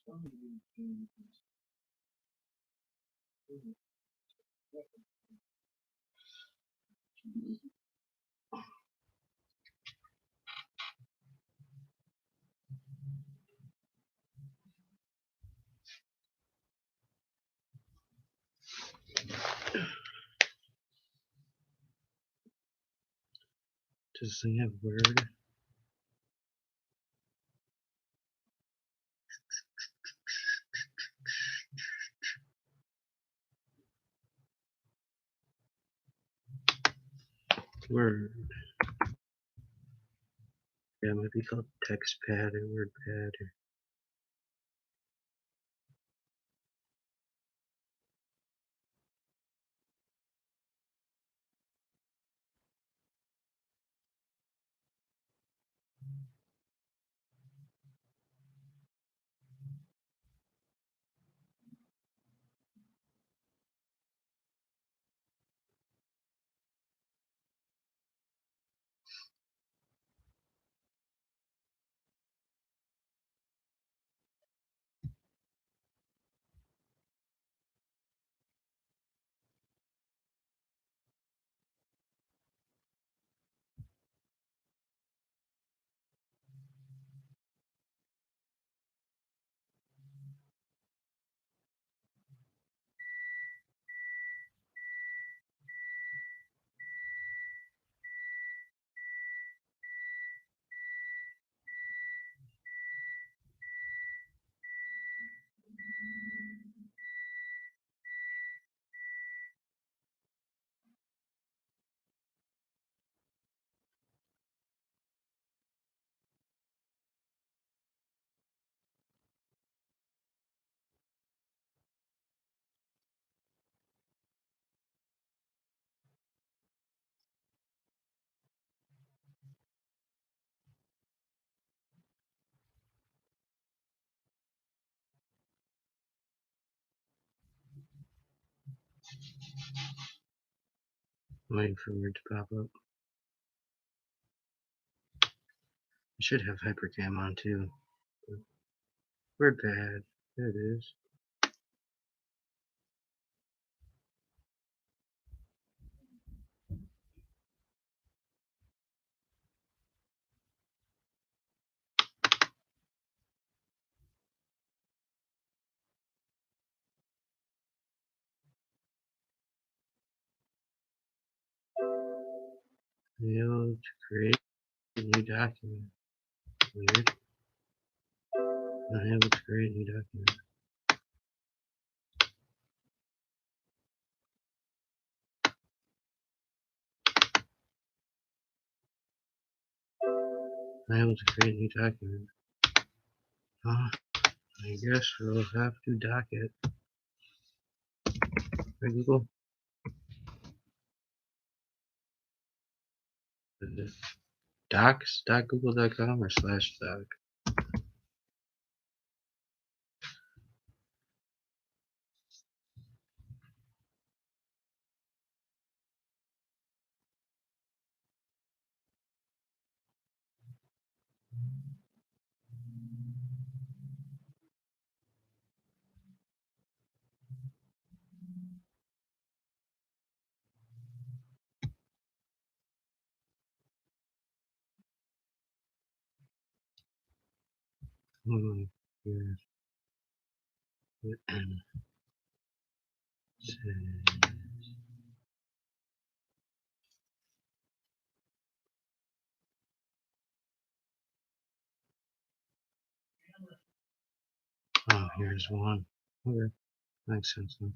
Does this thing have word? Word. Yeah, it might be called text pad or word pad. I'm waiting for word to pop up. I should have hypercam on too. Word pad. There it is. Able to create a new document. Weird. Unable to create a new document. Unable to create a new document. I guess we'll have to dock it. Right, Google? Docs.google.com or /doc? Here's what N says. Oh, here's one. Okay, makes sense now.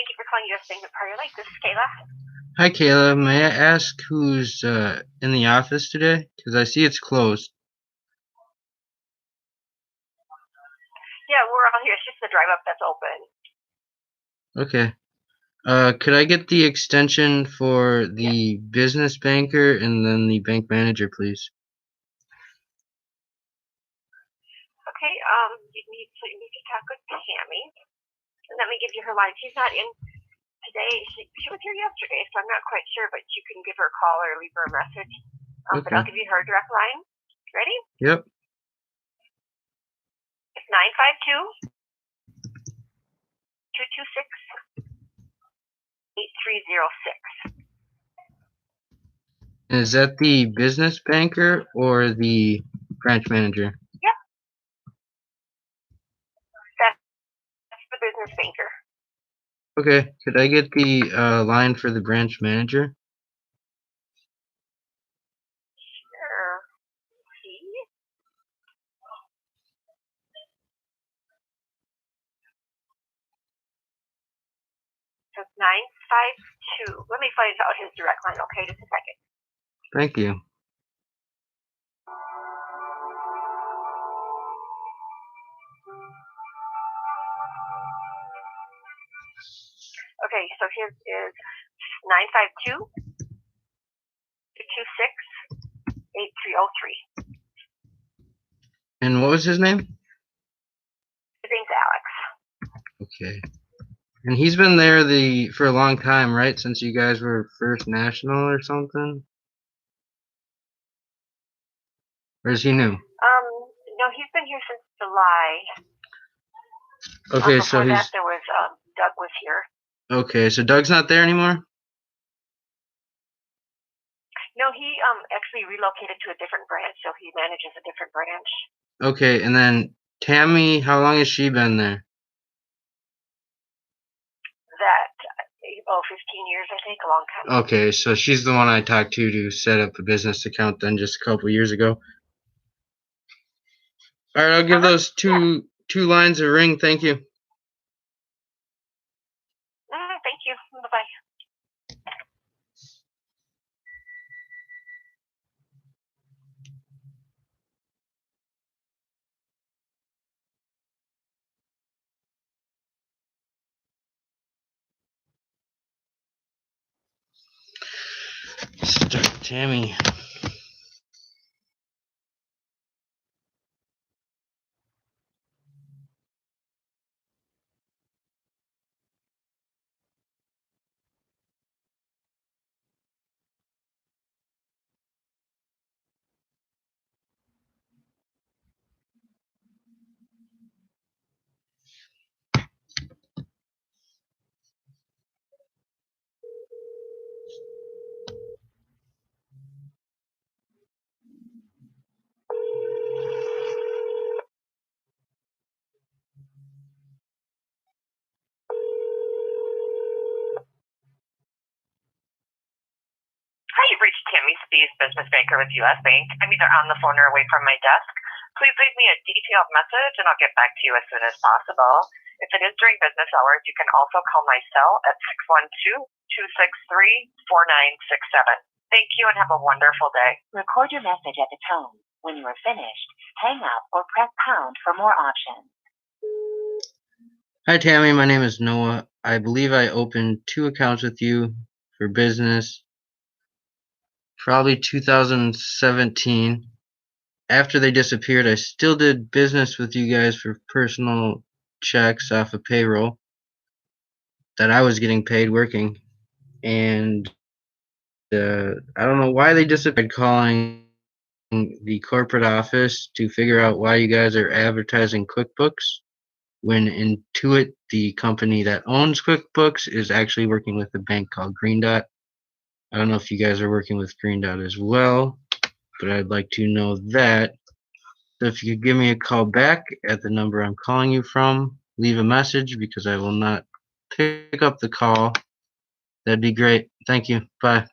you for calling U.S. Bank of Prior Lake. This is Kayla. Hi, Kayla. May I ask who's in the office today? Because I see it's closed. Yeah, we're all here. It's just the drive up that's open. Okay. Could I get the extension for the business banker and then the bank manager, please? Okay, you need to talk with Tammy. Let me give you her line. She's not in today. She was here yesterday, so I'm not quite sure, but you can give her a call or leave her a message. Okay. But I'll give you her direct line. Ready? Yep. It's 952 226 8306. Is that the business banker or the branch manager? Yep. That's the business banker. Okay. Could I get the line for the branch manager? Sure. See? So it's 952. Let me find out his direct line, okay? Just a second. Thank you. Okay, so his is 952 226 8303. And what was his name? His name's Alex. Okay. And he's been there for a long time, right? Since you guys were First National or something? Or is he new? No, he's been here since July. Okay, so Before he's that, there was Doug was here. okay. So Doug's not there anymore. No, he actually relocated to a different branch, so he manages a different branch. Okay, and then Tammy, how long has she been there? That 15 years, I think, a long time. Okay, so she's the one I talked to set up a business account then just a couple years ago. All right, I'll give those two lines a ring. Thank you. Thank you. Bye bye. Start Tammy. Hi, you've reached Tammy Spees, business banker with U.S. Bank. I'm either on the phone or away from my desk. Please leave me a detailed message, and I'll get back to you as soon as possible. If it is during business hours, you can also call my cell at 612-263-4967. Thank you, and have a wonderful day. Record your message at the tone. When you are finished, hang up or press pound for more options. Hi, Tammy. My name is Noah. I believe I opened 2 accounts with you for business, probably 2017. After they disappeared, I still did business with you guys for personal checks off of payroll that I was getting paid working. And I don't know why they disappeared. Calling the corporate office to figure out why you guys are advertising QuickBooks when Intuit, the company that owns QuickBooks, is actually working with a bank called Green Dot. I don't know if you guys are working with Green Dot as well, but I'd like to know that. So if you could give me a call back at the number I'm calling you from, leave a message because I will not pick up the call. That'd be great. Thank you. Bye.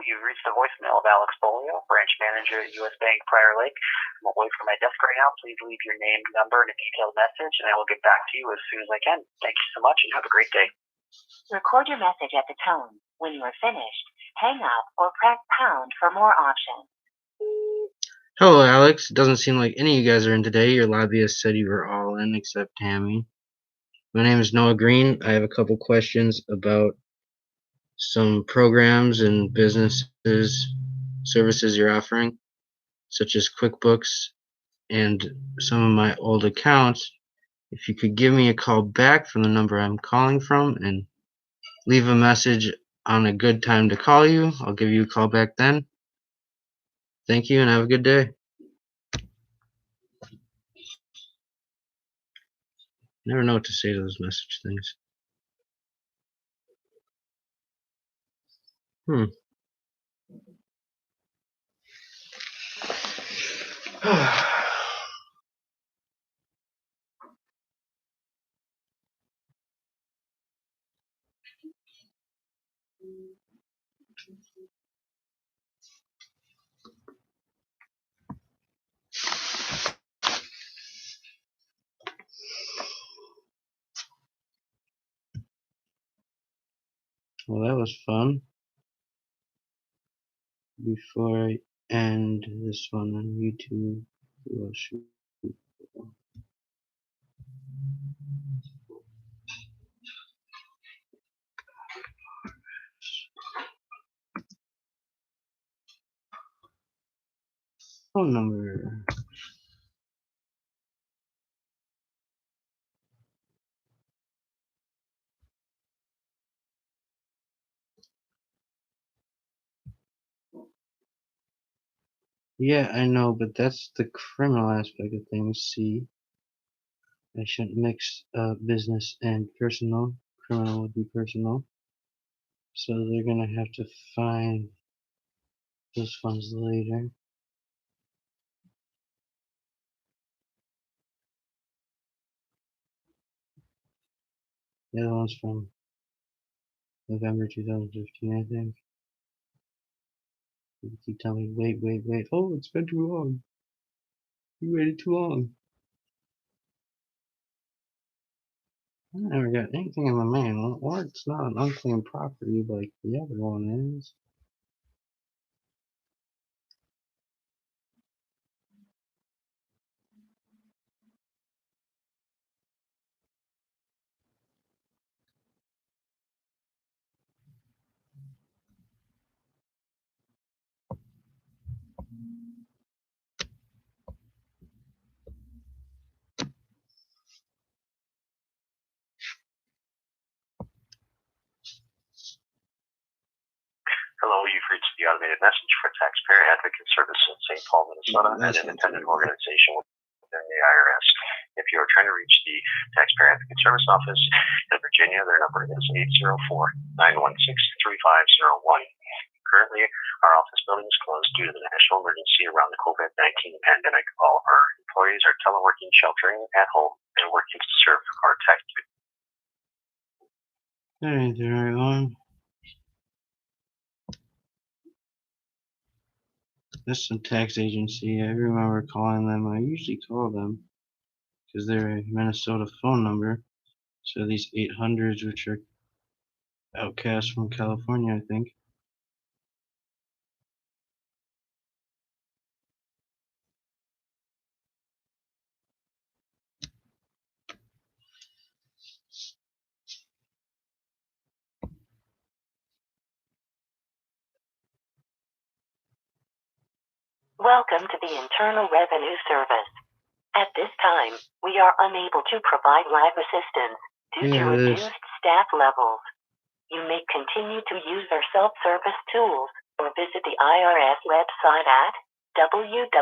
you've reached the voicemail of Alex Bolio, branch manager at U.S. Bank Prior Lake. I'm away from my desk right now. Please leave your name, number, and a detailed message, and I will get back to you as soon as I can. Thank you so much, and have a great day. Record your message at the tone. When you are finished, hang up or press pound for more options. Hello, Alex. It doesn't seem like any of you guys are in today. Your lobbyist said you were all in except Tammy. My name is Noah Green. I have a couple questions about some programs and businesses, services you're offering, such as QuickBooks and some of my old accounts. If you could give me a call back from the number I'm calling from and leave a message on a good time to call you, I'll give you a call back then. Thank you and have a good day. Never know what to say to those message things. Well, that was fun. Before I end this one on YouTube, we'll shoot. Phone number. Yeah, I know, but that's the criminal aspect of things. See, I shouldn't mix business and personal. Criminal would be personal. So they're gonna have to find those funds later. The other one's from November 2015, I think. You keep telling me, wait. Oh, it's been too long. You waited too long. I never got anything in my mail, or it's not an unclaimed property like the other one is. Hello, you've reached the automated message for Taxpayer Advocate Service in St. Paul, Minnesota, an independent organization within the IRS. If you are trying to reach the Taxpayer Advocate Service office in Virginia, their number is 804-916-3501. Currently, our office building is closed due to the national emergency around the COVID-19 pandemic. All our employees are teleworking, sheltering at home, and working to serve our tax. That ain't the right one. That's some tax agency. I remember calling them. I usually call them because they're a Minnesota phone number. So these 800s, which are outcasts from California, I think. Welcome to the Internal Revenue Service. At this time, we are unable to provide live assistance due to reduced staff levels. You may continue to use our self-service tools or visit the IRS website at www.irs.gov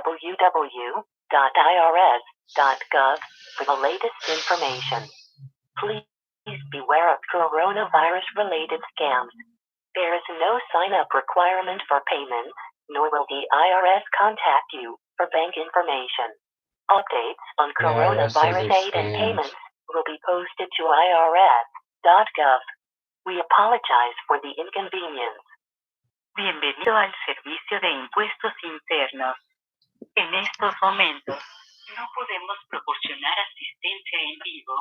for the latest information. Please beware of coronavirus-related scams. There is no sign-up requirement for payments, nor will the IRS contact you for bank information. Updates on coronavirus aid and payments will be posted to irs.gov. We apologize for the inconvenience. Bienvenido al servicio de impuestos internos. En estos momentos, no podemos proporcionar asistencia en vivo.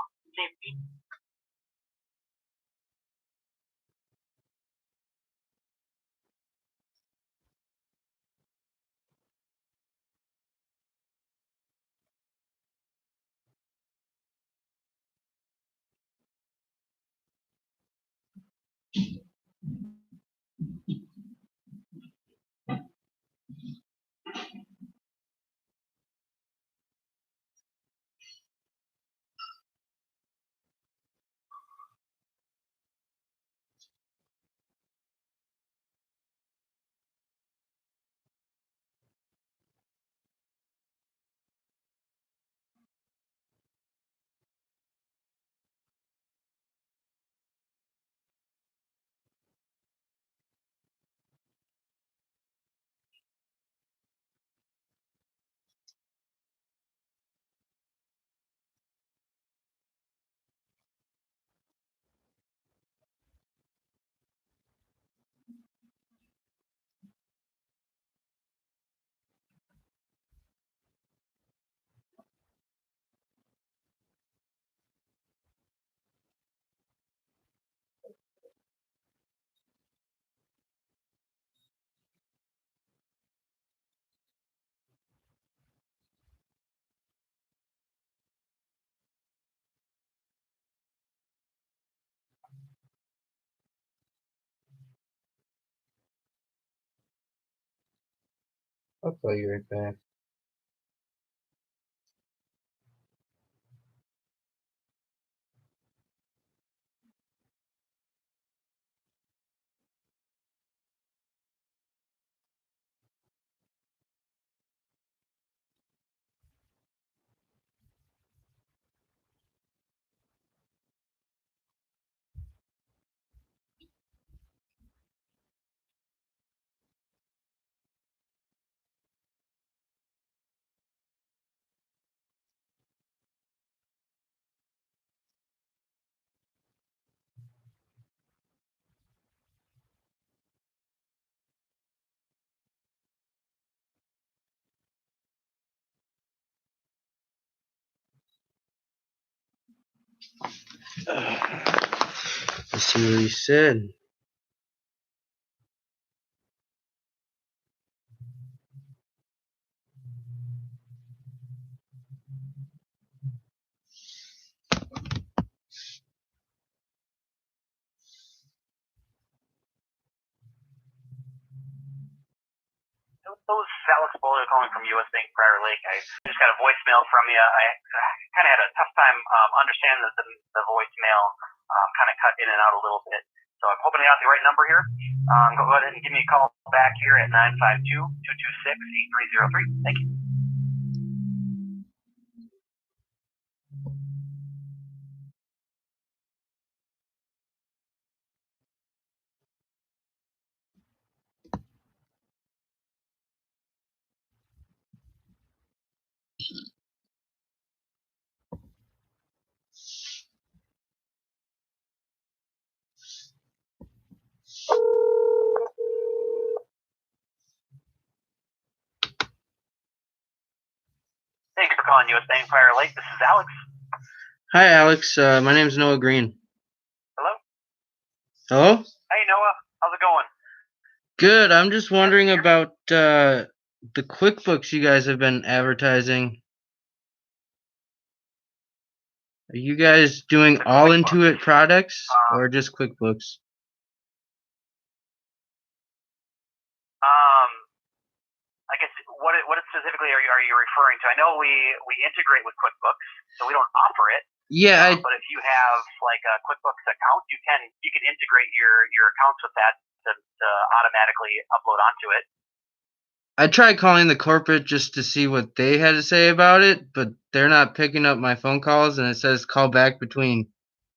I'll call you right back. Let's see what he said. This is Alex Bowler calling from U.S. Bank Prior Lake. I just got a voicemail from you. I kind of had a tough time understanding that the voicemail kind of cut in and out a little bit. So I'm hoping I got the right number here. Go ahead and give me a call back here at 952-226-8303. Thank you. Thank you for calling U.S. Bank Prior Lake. This is Alex. Hi, Alex. My name's Noah Green. Hello? Hello? Hey, Noah. How's it going? Good. I'm just wondering about the QuickBooks you guys have been advertising. Are you guys doing all Intuit products or just QuickBooks? I guess what specifically are you referring to? I know we integrate with QuickBooks, so we don't offer it. Yeah, But if you have like a QuickBooks account, you can integrate your accounts with that to automatically upload onto it. I tried calling the corporate just to see what they had to say about it, but they're not picking up my phone calls, and it says call back between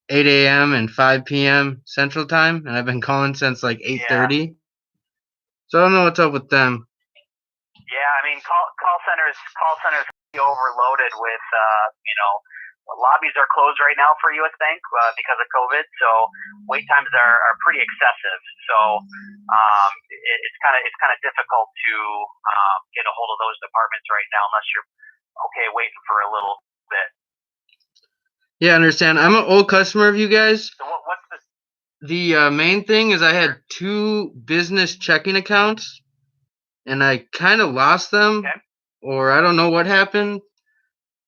8 a.m. and 5 p.m. Central Time, and I've been calling since like 8:30. So I don't know what's up with them. Yeah, I mean call centers be overloaded with lobbies are closed right now for U.S. Bank because of COVID, so wait times are pretty excessive. So it's kind of difficult to get a hold of those departments right now unless you're okay waiting for a little bit. Yeah, I understand. I'm an old customer of you guys. So what's the The main thing is I had 2 business checking accounts, and I kind of lost them, Okay. or I don't know what happened.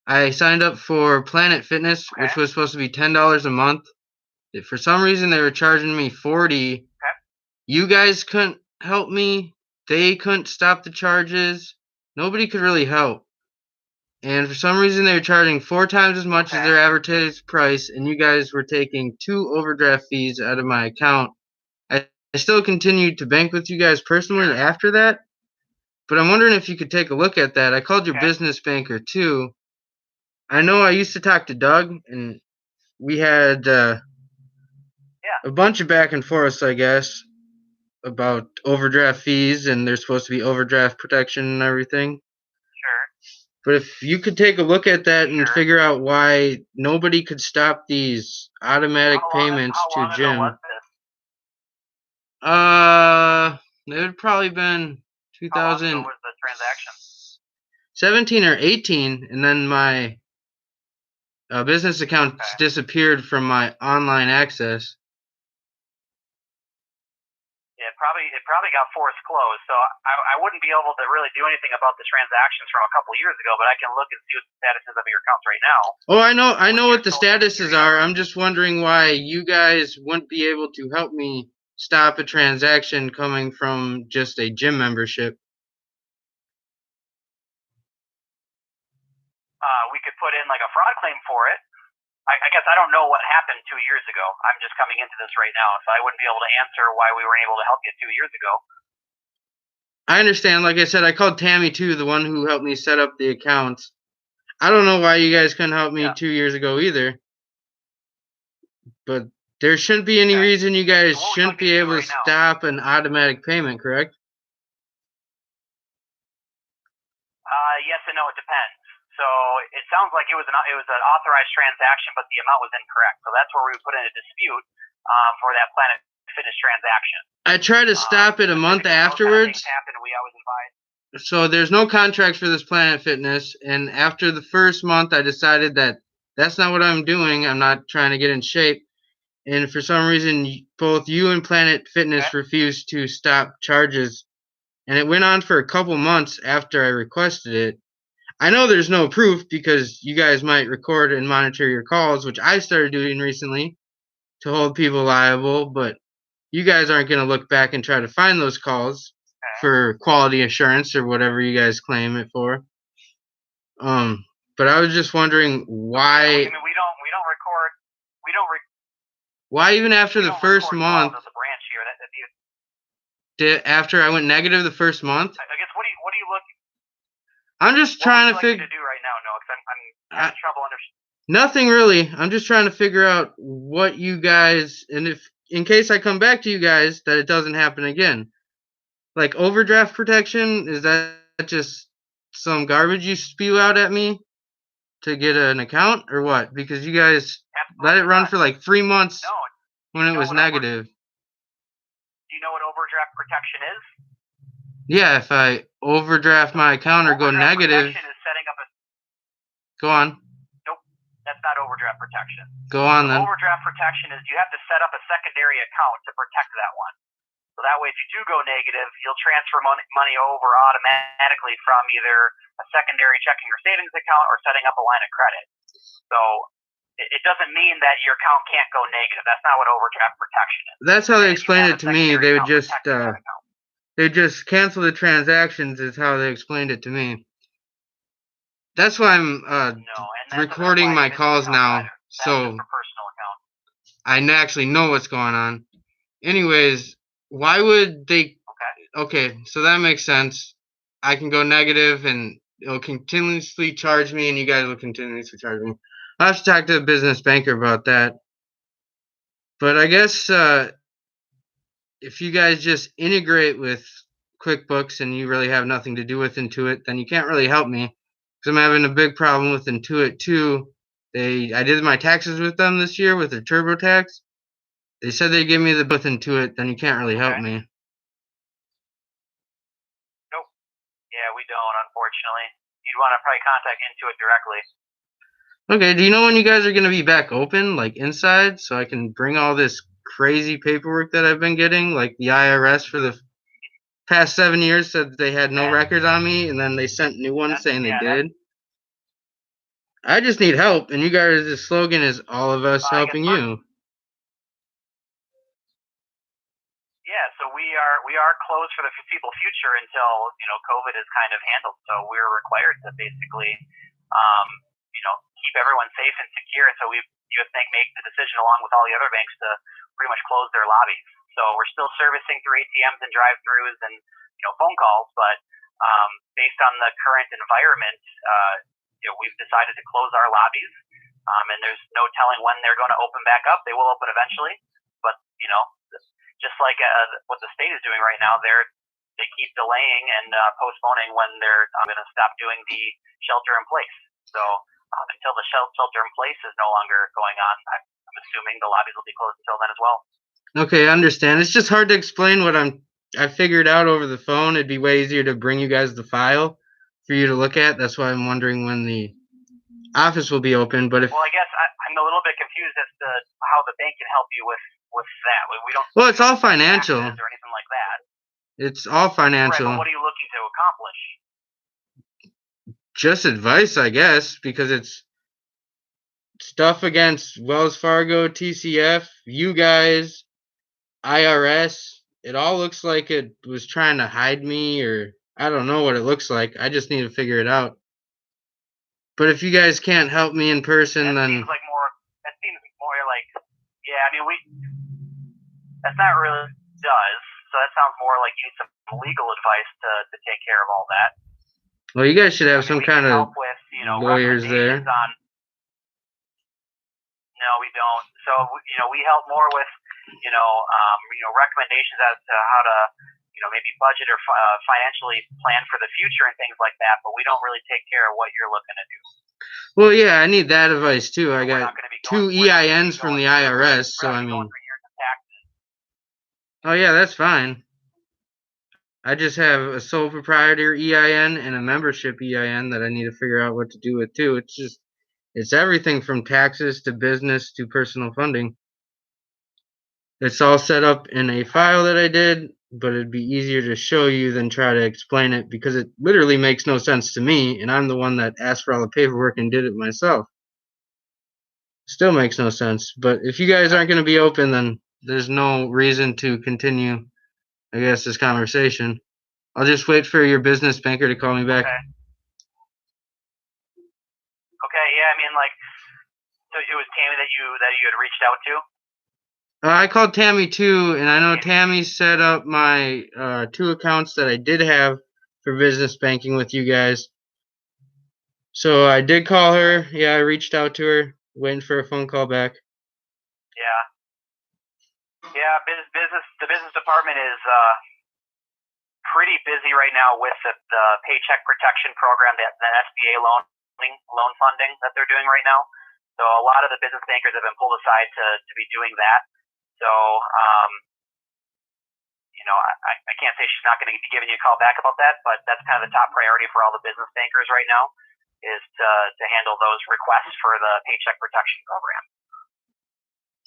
I signed up for Planet Fitness, Okay. which was supposed to be $10 a month. For some reason, they were charging me $40. Okay. You guys couldn't help me. They couldn't stop the charges. Nobody could really help. And for some reason, they were charging 4 times as much as their advertised price, and you guys were taking 2 overdraft fees out of my account. I still continued to bank with you guys personally after that, but I'm wondering if you could take a look at that. I called your business banker too. I know I used to talk to Doug, and we had a bunch of back and forth, I guess, about overdraft fees, and there's supposed to be overdraft protection and everything. Sure. But if you could take a look at that and figure out why nobody could stop these automatic payments to Jim. It would probably been 2017 How long ago was the transaction? or 18, and then my business account disappeared from my online access. Yeah, it probably got forced closed. So I wouldn't be able to really do anything about the transactions from a couple years ago, but I can look and see what the status is of your accounts right now. Oh, I know what the statuses are. I'm just wondering why you guys wouldn't be able to help me stop a transaction coming from just a gym membership. We could put in like a fraud claim for it. I guess I don't know what happened 2 years ago. I'm just coming into this right now, so I wouldn't be able to answer why we weren't able to help you 2 years ago. I understand. Like I said, I called Tammy too, the one who helped me set up the accounts. I don't know why you guys couldn't help me 2 years ago either. But there shouldn't be any reason you guys shouldn't be able to stop an automatic payment, correct? Yes and no, it depends. So it sounds like it was an authorized transaction, but the amount was incorrect. So that's where we would put in a dispute for that Planet Fitness transaction. I tried to stop it a month afterwards. We always advise. So there's no contract for this Planet Fitness, and after the first month, I decided that that's not what I'm doing. I'm not trying to get in shape. And for some reason, both you and Planet Fitness refused to stop charges. And it went on for a couple months after I requested it. I know there's no proof because you guys might record and monitor your calls, which I started doing recently to hold people liable, but you guys aren't going to look back and try to find those calls for quality assurance or whatever you guys claim it for. But I was just wondering why. I mean, we don't record. Why even after the first month? The branch here. After I went negative the first month? I guess what are you looking? I'm just trying to figure. What would you like to do right now, Noah? Because I'm having trouble understanding. Nothing really. I'm just trying to figure out what you guys, and if in case I come back to you guys, that it doesn't happen again. Like overdraft protection, is that just some garbage you spew out at me to get an account, or what? Because you guys let it run for like 3 months when it was negative. Do you know what overdraft protection is? Yeah, if I overdraft my account or go negative. Protection is setting up a. Go on. Nope, that's not overdraft protection. Go on then. Overdraft protection is you have to set up a secondary account to protect that one. So that way, if you do go negative, you'll transfer money over automatically from either a secondary checking or savings account or setting up a line of credit. So it doesn't mean that your account can't go negative. That's not what overdraft protection is. That's how they explained it to me. They would just cancel the transactions is how they explained it to me. That's why I'm recording my calls now, so I actually know what's going on. Anyways, why would they? Okay, so that makes sense. I can go negative and it'll continuously charge me, and you guys will continuously charge me. I'll have to talk to the business banker about that. But I guess if you guys just integrate with QuickBooks and you really have nothing to do with Intuit, then you can't really help me because I'm having a big problem with Intuit too. I did my taxes with them this year with their TurboTax. They said they'd give me the both into it, then you can't really help me. Nope. Yeah, we don't, unfortunately. You'd want to probably contact Intuit directly. Okay, do you know when you guys are going to be back open, like inside, so I can bring all this crazy paperwork that I've been getting? Like the IRS for the past 7 years said they had no records on me, and then they sent new ones saying they did. I just need help, and you guys' slogan is all of us helping you. Yeah, so we are closed for the foreseeable future until COVID is kind of handled. So we're required to basically keep everyone safe and secure. And so we make the decision along with all the other banks to pretty much close their lobbies. So we're still servicing through ATMs and drive-throughs and phone calls, but based on the current environment, we've decided to close our lobbies. And there's no telling when they're going to open back up. They will open eventually, but just like what the state is doing right now, they keep delaying and postponing when they're going to stop doing the shelter in place. So until the shelter in place is no longer going on, I'm assuming the lobbies will be closed until then as well. Okay, I understand. It's just hard to explain what I figured out over the phone. It'd be way easier to bring you guys the file for you to look at. That's why I'm wondering when the office will be open. But I guess I'm a little bit confused as to how the bank can help you with that. We don't. Well, it's all financial. Or anything like that. It's all financial. Right, but what are you looking to accomplish? Just advice, I guess, because it's stuff against Wells Fargo, TCF, you guys, IRS. It all looks like it was trying to hide me, or I don't know what it looks like. I just need to figure it out. But if you guys can't help me in person, then seems more like, yeah. I mean, that's not really does. So that sounds more like you need some legal advice to take care of all that. Well, you guys should have some kind of help with, lawyers there. No, we don't. So we help more with recommendations as to how to maybe budget or financially plan for the future and things like that. But we don't really take care of what you're looking to do. Well, yeah, I need that advice too. I got 2 EINs from the IRS, so I mean. Oh yeah, that's fine. I just have a sole proprietor EIN and a membership EIN that I need to figure out what to do with too. It's everything from taxes to business to personal funding. It's all set up in a file that I did, but it'd be easier to show you than try to explain it because it literally makes no sense to me, and I'm the one that asked for all the paperwork and did it myself. Still makes no sense. But if you guys aren't going to be open, then there's no reason to continue, I guess, this conversation. I'll just wait for your business banker to call me back. Okay, yeah, I mean, so it was Tammy that you had reached out to? I called Tammy too, and I know Tammy set up my 2 accounts that I did have for business banking with you guys. So I did call her. Yeah, I reached out to her, waiting for a phone call back. Yeah. Yeah, the business department is pretty busy right now with the Paycheck Protection Program, that SBA loan funding that they're doing right now. So a lot of the business bankers have been pulled aside to be doing that. So I can't say she's not going to be giving you a call back about that, but that's kind of the top priority for all the business bankers right now is to handle those requests for the Paycheck Protection Program.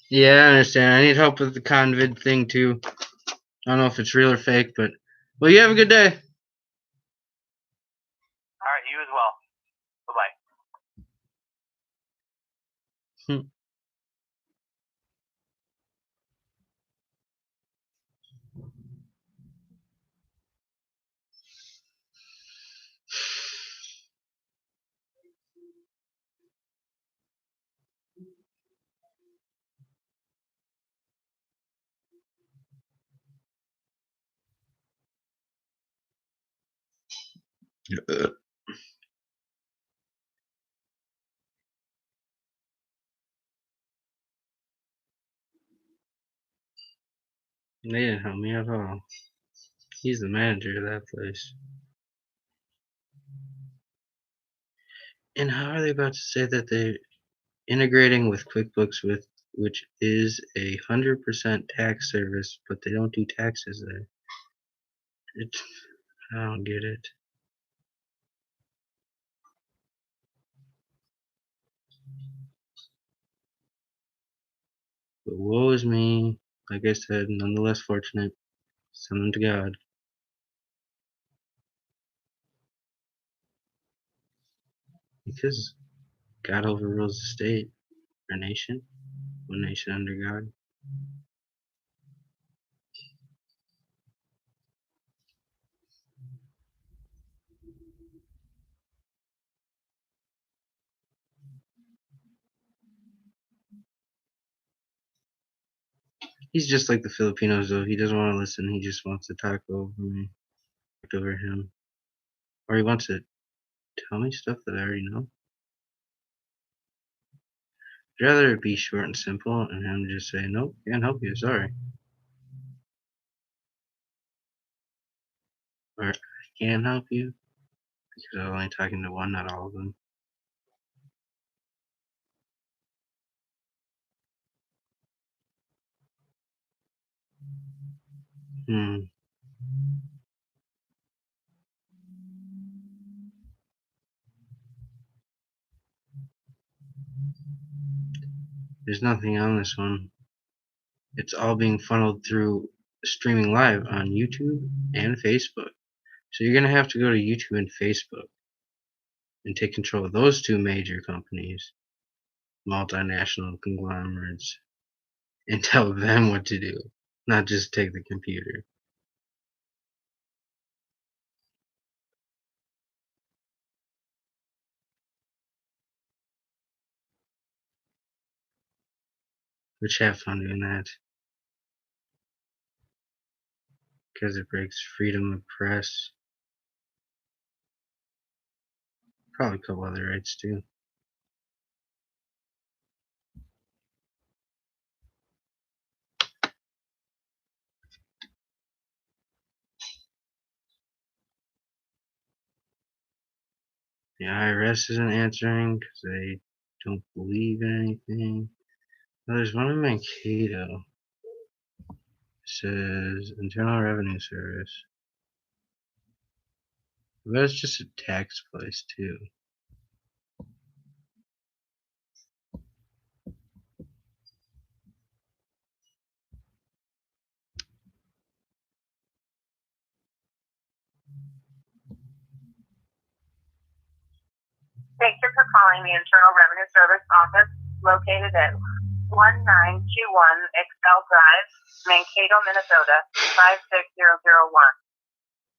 Yeah, I understand. I need help with the convid thing too. I don't know if it's real or fake, but well, you have a good day. All right, you as well. Bye-bye. They didn't help me at all. He's the manager of that place. And how are they about to say that they integrating with QuickBooks, which is 100% tax service, but they don't do taxes there. I don't get it. But woe is me. Like I said, nonetheless fortunate. Send them to God. Because God overrules the state or nation. One nation under God. He's just like the Filipinos, though. He doesn't want to listen. He just wants to talk over me, over him, or he wants to tell me stuff that I already know. I'd rather it be short and simple, and him just say, "Nope, can't help you. Sorry," or "I can't help you," because I'm only talking to one, not all of them. There's nothing on this one. It's all being funneled through streaming live on YouTube and Facebook. So you're going to have to go to YouTube and Facebook and take control of those two major companies, multinational conglomerates, and tell them what to do, not just take the computer. Which have fun doing that, because it breaks freedom of press. Probably a couple other rights too. The IRS isn't answering because they don't believe in anything. Well, there's one in Mankato. It says Internal Revenue Service. But it's just a tax place too. Thank you for calling the Internal Revenue Service office located at 1921 Excel Drive, Mankato, Minnesota 56001.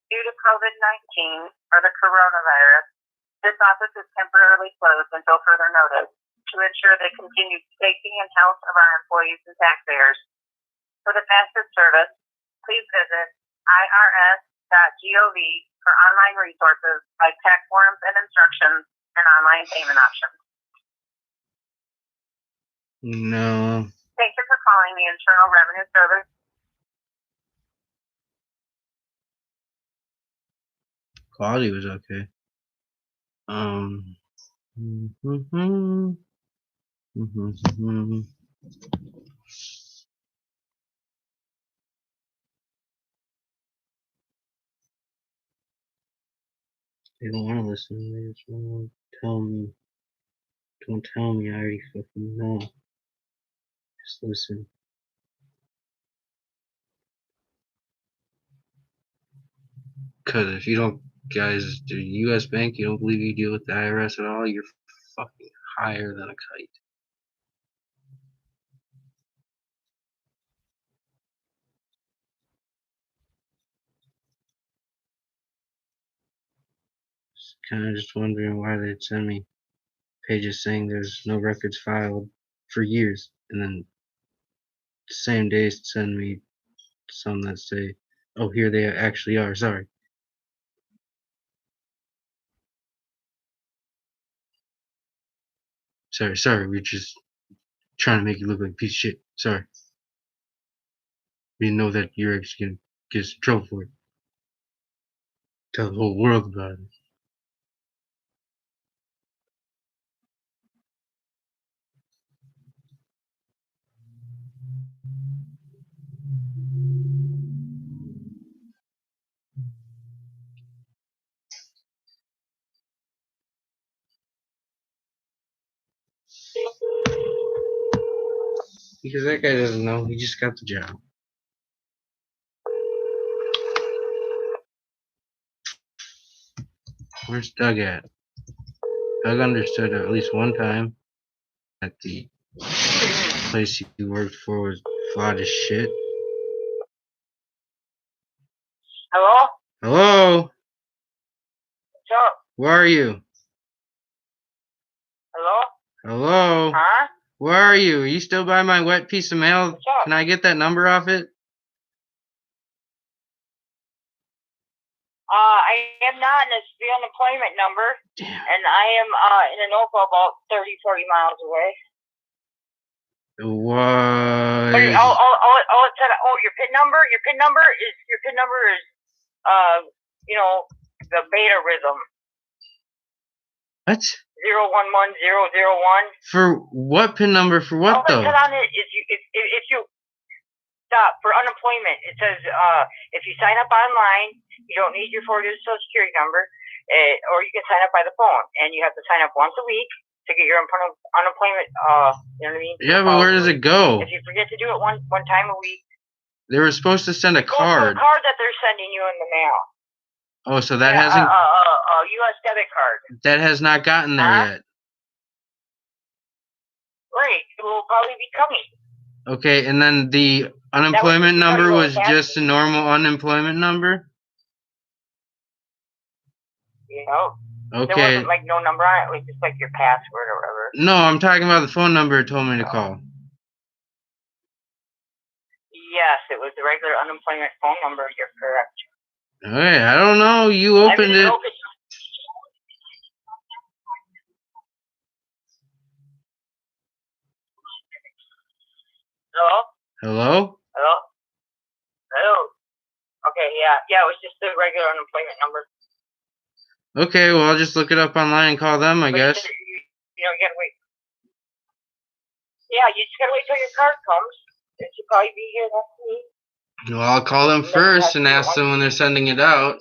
Due to COVID-19 or the coronavirus, this office is temporarily closed until further notice to ensure the continued safety and health of our employees and taxpayers. For the fastest service, please visit irs.gov for online resources like tax forms and instructions and online payment options. No. Thank you for calling the Internal Revenue Service. Quality was okay. They don't want to listen. They just want to tell me. Don't tell me. I already fucking know. Just listen. Because if you don't, guys, the U.S. Bank, you don't believe you deal with the IRS at all, you're fucking higher than a kite. Kind of just wondering why they'd send me pages saying there's no records filed for years, and then the same day send me some that say, "Oh, here they actually are." Sorry. Sorry. We're just trying to make you look like a piece of shit. Sorry. We didn't know that you're actually gonna get us in trouble for it. Tell the whole world about it. Because that guy doesn't know. He just got the job. Where's Doug at? Doug understood at least one time that the place he worked for was flawed as shit. Hello? Hello? What's up? Where are you? Hello? Hello? Huh? Where are you? Are you still by my wet piece of mail? What's up? Can I get that number off it? I am not, and it's the unemployment number. Damn. And I am in Anoka, about 30, 40 miles away. What? But all it said, your PIN number? Your PIN number is, the beta rhythm. What? 011001. For what PIN number? For what All it though? said on it is if you stop for unemployment, it says if you sign up online, you don't need your 4-digit social security number, or you can sign up by the phone, and you have to sign up once a week to get your unemployment. You know what I mean? Yeah, but where does it go? If you forget to do it one time a week, They were supposed to send a go to a card. card that they're sending you in the mail. Oh, so that hasn't. U.S. debit card. That has not gotten there yet. Right, it will probably be coming. Okay, and then the unemployment number was just a normal unemployment number? You know? There Okay. wasn't like no number on it, it was just like your password or whatever. No, I'm talking about the phone number it told me to call. Yes, it was the regular unemployment phone number, you're correct. Okay, I don't know. You opened it. Hello? Hello? Hello? Hello? Okay, yeah, it was just the regular unemployment number. Okay, well, I'll just look it up online and call them, I guess. You gotta wait. Yeah, you just gotta wait till your card comes. It should probably be here next week. Well, I'll call them first and ask them when they're sending it out.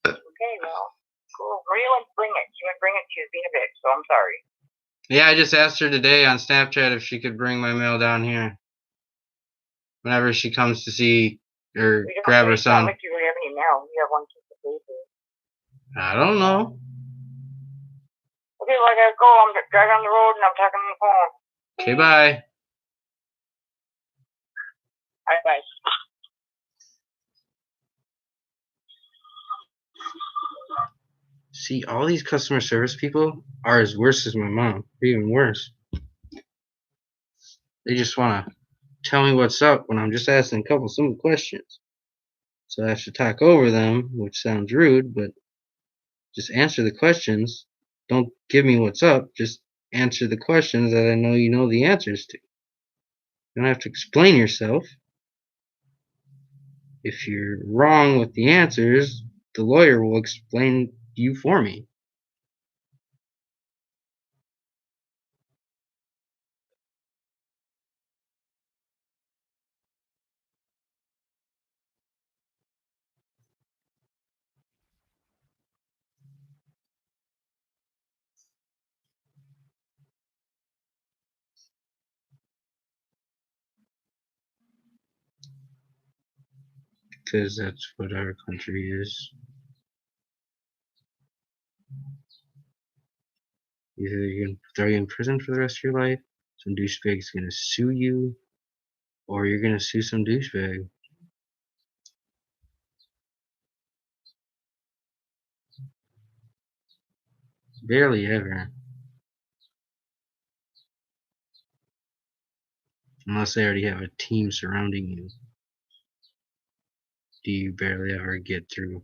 Okay, well, cool. Maria went to bring it. She went to bring it. She was being a bitch, so I'm sorry. Yeah, I just asked her today on Snapchat if she could bring my mail down here. Whenever she comes to see or grab her son. Like you have any mail. You have one piece of paper. I don't know. Okay, well, I gotta go. I'm driving on the road and I'm talking on the phone. Okay, bye. Bye. See, all these customer service people are as worse as my mom, or even worse. They just want to tell me what's up when I'm just asking a couple simple questions. So I have to talk over them, which sounds rude, but just answer the questions. Don't give me what's up, just answer the questions that I know you know the answers to. You don't have to explain yourself. If you're wrong with the answers, the lawyer will explain you for me. Because that's what our country is. Either you're going to throw you in prison for the rest of your life, some douchebag's going to sue you, or you're going to sue some douchebag. Barely ever. Unless they already have a team surrounding you. Do you barely ever get through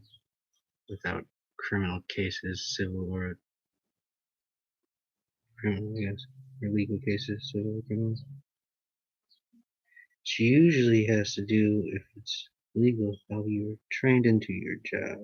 without criminal cases, civil or criminal, I guess, or legal cases, civil or criminal. Which usually has to do, if it's legal, how you were trained into your job.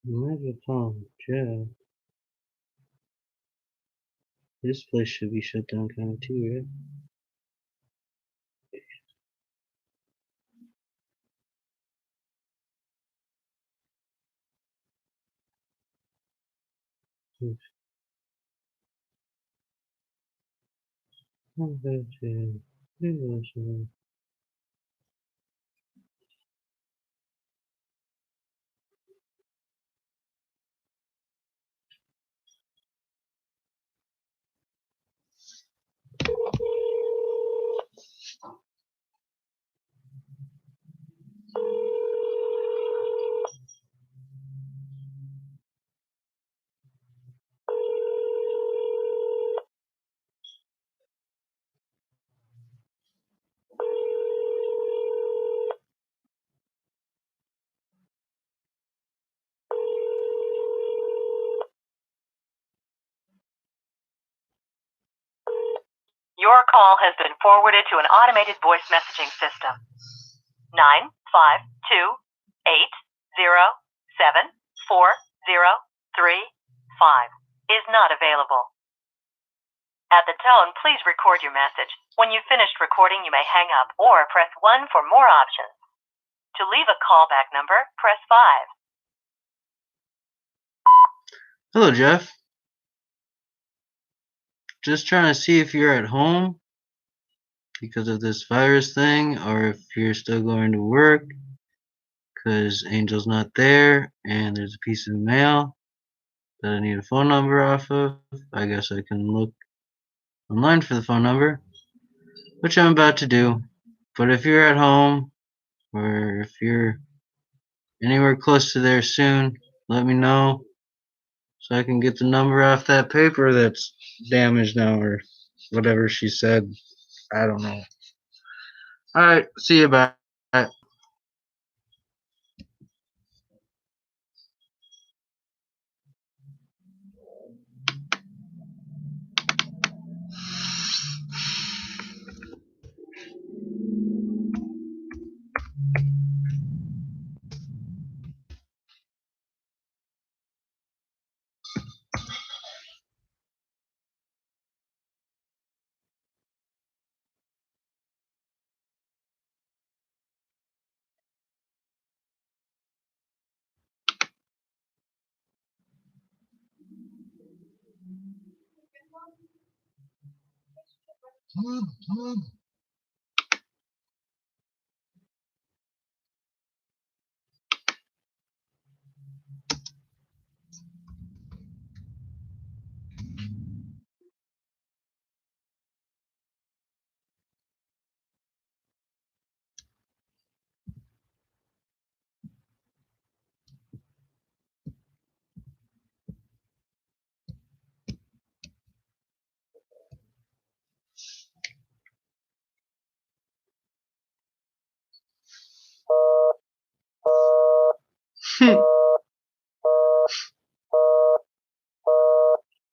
Might as well call Jeff. This place should be shut down kind of too, right? Your call has been forwarded to an automated voice messaging system. 952-807-4035 is not available. At the tone, please record your message. When you've finished recording, you may hang up or press 1 for more options. To leave a callback number, press 5. Hello, Jeff. Just trying to see if you're at home because of this virus thing, or if you're still going to work because Angel's not there and there's a piece of mail that I need a phone number off of. I guess I can look online for the phone number, which I'm about to do. But if you're at home or if you're anywhere close to there soon, let me know so I can get the number off that paper that's damaged now, or whatever she said. I don't know. Alright, see you, bye.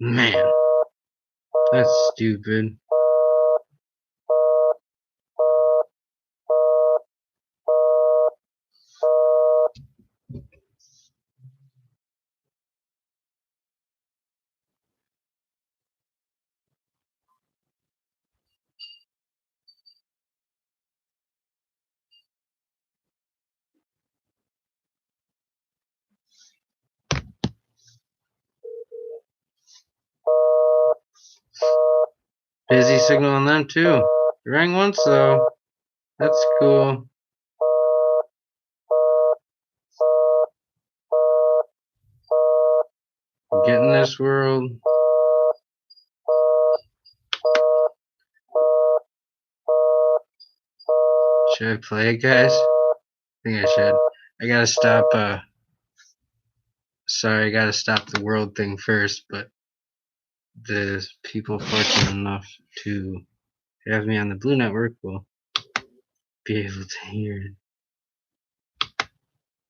Man, that's stupid. Busy signal on them too. It rang once though. That's cool. Get in this world. Should I play it, guys? I think I should. I gotta stop, sorry, I gotta stop the world thing first, but the people fortunate enough to have me on the Blue Network will be able to hear it.